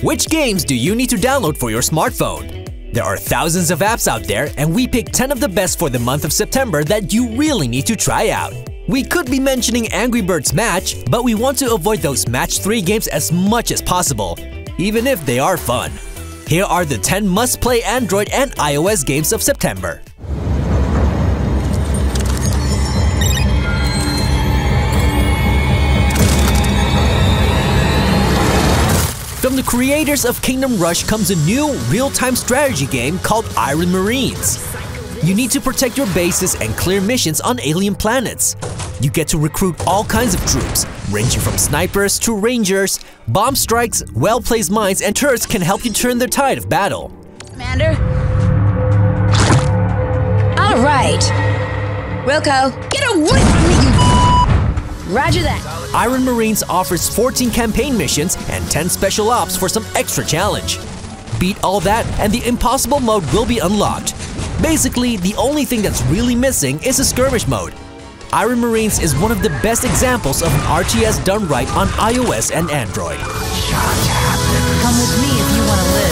Which games do you need to download for your smartphone? There are thousands of apps out there, and we picked 10 of the best for the month of September that you really need to try out. We could be mentioning Angry Birds Match, but we want to avoid those Match 3 games as much as possible, even if they are fun. Here are the 10 must-play Android and iOS games of September. From the creators of Kingdom Rush comes a new real-time strategy game called Iron Marines. You need to protect your bases and clear missions on alien planets. You get to recruit all kinds of troops, ranging from snipers to rangers. Bomb strikes, well-placed mines, and turrets can help you turn the tide of battle. Commander? All right. Wilco, get away from me, you... Roger that. Iron Marines offers 14 campaign missions and 10 special ops for some extra challenge. Beat all that and the impossible mode will be unlocked. Basically, the only thing that's really missing is a skirmish mode. Iron Marines is one of the best examples of an RTS done right on iOS and Android. Come with me if you want to live.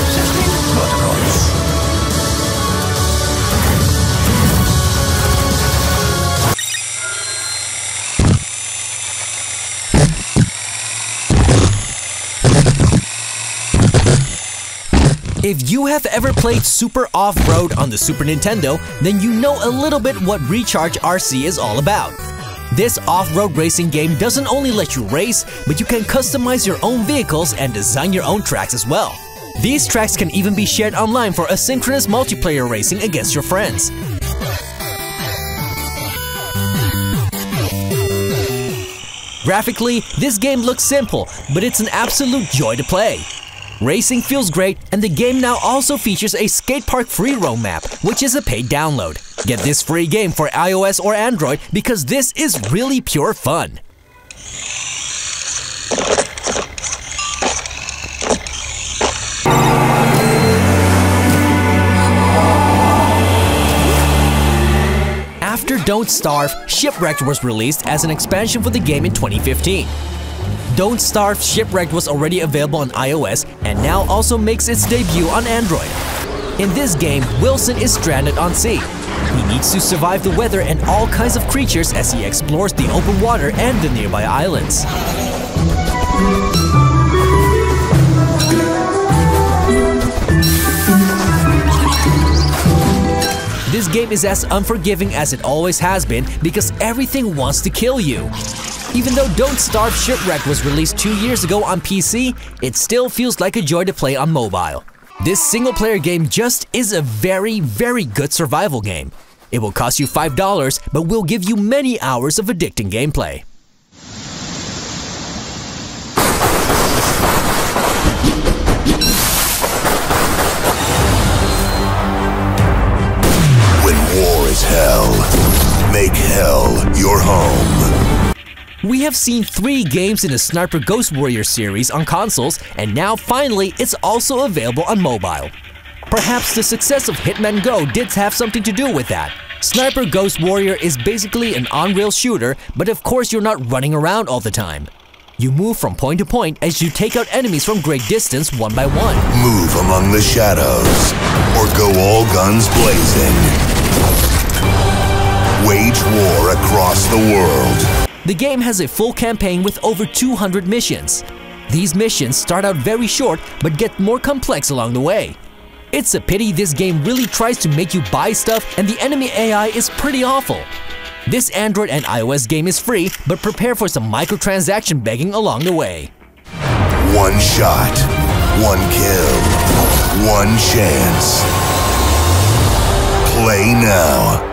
If you have ever played Super Off-Road on the Super Nintendo, then you know a little bit what Recharge RC is all about. This off-road racing game doesn't only let you race, but you can customize your own vehicles and design your own tracks as well. These tracks can even be shared online for asynchronous multiplayer racing against your friends. Graphically, this game looks simple, but it's an absolute joy to play. Racing feels great, and the game now also features a skate park free roam map, which is a paid download. Get this free game for iOS or Android because this is really pure fun. After Don't Starve, Shipwrecked was released as an expansion for the game in 2015. Don't Starve Shipwrecked was already available on iOS and now also makes its debut on Android. In this game, Wilson is stranded on sea. He needs to survive the weather and all kinds of creatures as he explores the open water and the nearby islands. This game is as unforgiving as it always has been because everything wants to kill you. Even though Don't Starve Shipwrecked was released 2 years ago on PC, it still feels like a joy to play on mobile. This single-player game just is a very, very good survival game. It will cost you $5, but will give you many hours of addicting gameplay. When war is hell, make hell your home. We have seen 3 games in the Sniper Ghost Warrior series on consoles, and now finally it's also available on mobile. Perhaps the success of Hitman Go did have something to do with that. Sniper Ghost Warrior is basically an on-rail shooter, but of course you're not running around all the time. You move from point to point as you take out enemies from great distance one by one. Move among the shadows, or go all guns blazing. Wage war across the world. The game has a full campaign with over 200 missions. These missions start out very short but get more complex along the way. It's a pity this game really tries to make you buy stuff and the enemy AI is pretty awful. This Android and iOS game is free, but prepare for some microtransaction begging along the way. One shot, one kill, one chance. Play now.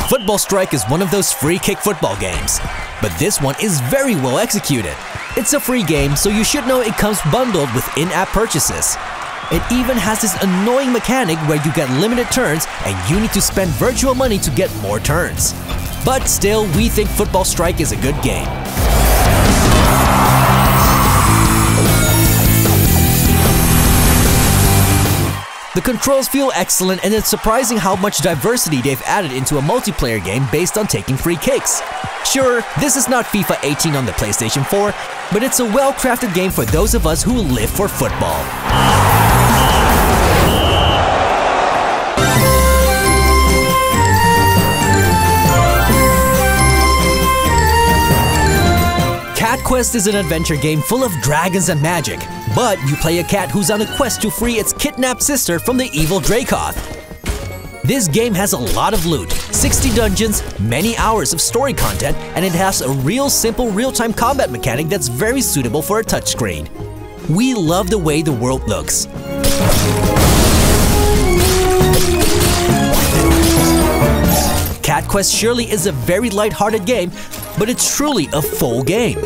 Football Strike is one of those free kick football games, but this one is very well executed. It's a free game, so you should know it comes bundled with in-app purchases. It even has this annoying mechanic where you get limited turns and you need to spend virtual money to get more turns. But still, we think Football Strike is a good game. The controls feel excellent, and it's surprising how much diversity they've added into a multiplayer game based on taking free kicks. Sure, this is not FIFA 18 on the PlayStation 4, but it's a well-crafted game for those of us who live for football. Cat Quest is an adventure game full of dragons and magic, but you play a cat who's on a quest to free its kidnapped sister from the evil Dracoth. This game has a lot of loot, 60 dungeons, many hours of story content, and it has a real simple real-time combat mechanic that's very suitable for a touchscreen. We love the way the world looks. Cat Quest surely is a very light-hearted game, but it's truly a full game.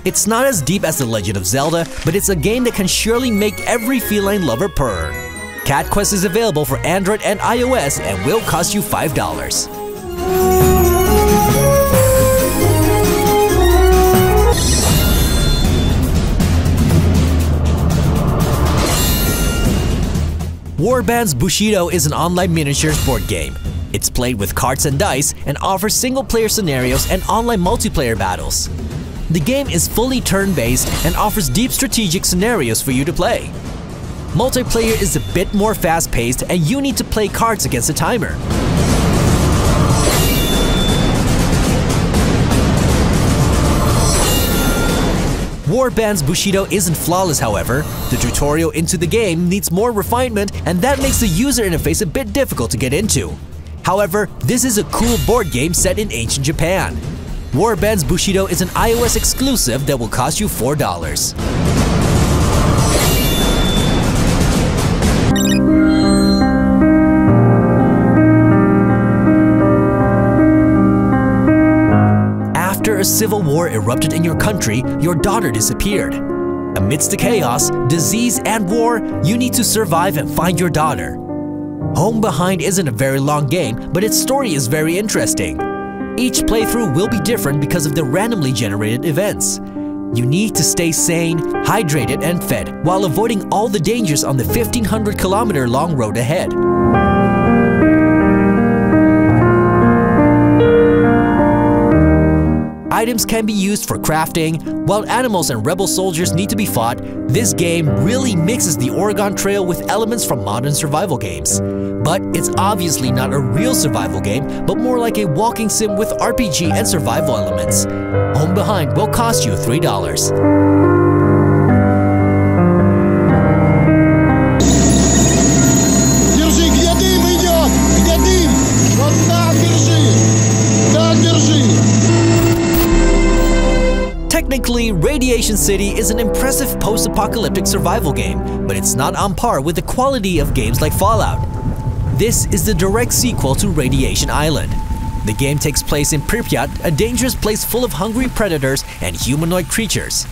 It's not as deep as The Legend of Zelda, but it's a game that can surely make every feline lover purr. Cat Quest is available for Android and iOS and will cost you $5. Warbands Bushido is an online miniatures board game. It's played with cards and dice and offers single-player scenarios and online multiplayer battles. The game is fully turn-based and offers deep strategic scenarios for you to play. Multiplayer is a bit more fast-paced and you need to play cards against a timer. Warbands Bushido isn't flawless, however. The tutorial into the game needs more refinement, and that makes the user interface a bit difficult to get into. However, this is a cool board game set in ancient Japan. Warbands Bushido is an iOS exclusive that will cost you $4. After a civil war erupted in your country, your daughter disappeared. Amidst the chaos, disease, and war, you need to survive and find your daughter. Home Behind isn't a very long game, but its story is very interesting. Each playthrough will be different because of the randomly generated events. You need to stay sane, hydrated, and fed while avoiding all the dangers on the 1,500-kilometer long road ahead. Items can be used for crafting. While animals and rebel soldiers need to be fought, this game really mixes the Oregon Trail with elements from modern survival games. But it's obviously not a real survival game, but more like a walking sim with RPG and survival elements. Home Behind will cost you $3. Technically, Radiation City is an impressive post-apocalyptic survival game, but it's not on par with the quality of games like Fallout. This is the direct sequel to Radiation Island. The game takes place in Pripyat, a dangerous place full of hungry predators and humanoid creatures.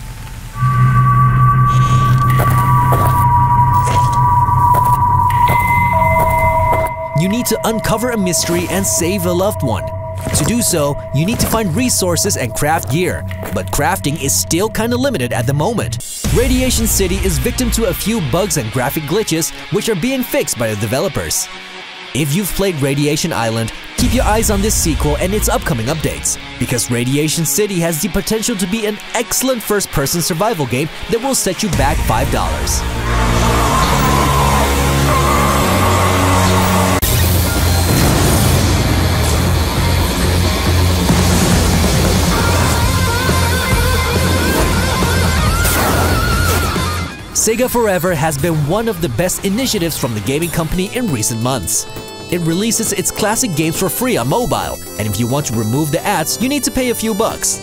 You need to uncover a mystery and save a loved one. To do so, you need to find resources and craft gear, but crafting is still kinda limited at the moment. Radiation City is victim to a few bugs and graphic glitches, which are being fixed by the developers. If you've played Radiation Island, keep your eyes on this sequel and its upcoming updates, because Radiation City has the potential to be an excellent first-person survival game that will set you back $5. Sega Forever has been one of the best initiatives from the gaming company in recent months. It releases its classic games for free on mobile, and if you want to remove the ads, you need to pay a few bucks.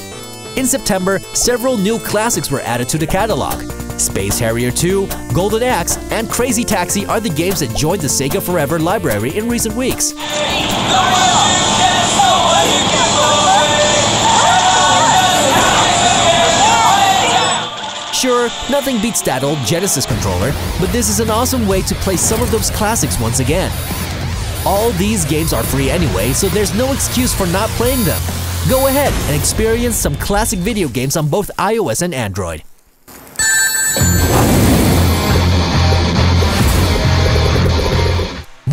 In September, several new classics were added to the catalog. Space Harrier 2, Golden Axe, and Crazy Taxi are the games that joined the Sega Forever library in recent weeks. Sure, nothing beats that old Genesis controller, but this is an awesome way to play some of those classics once again. All these games are free anyway, so there's no excuse for not playing them. Go ahead and experience some classic video games on both iOS and Android.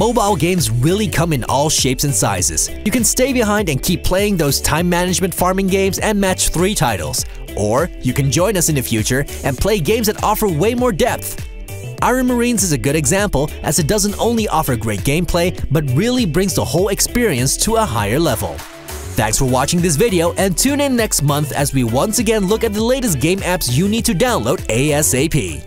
Mobile games really come in all shapes and sizes. You can stay behind and keep playing those time management farming games and match 3 titles. Or you can join us in the future and play games that offer way more depth. Iron Marines is a good example, as it doesn't only offer great gameplay, but really brings the whole experience to a higher level. Thanks for watching this video, and tune in next month as we once again look at the latest game apps you need to download ASAP.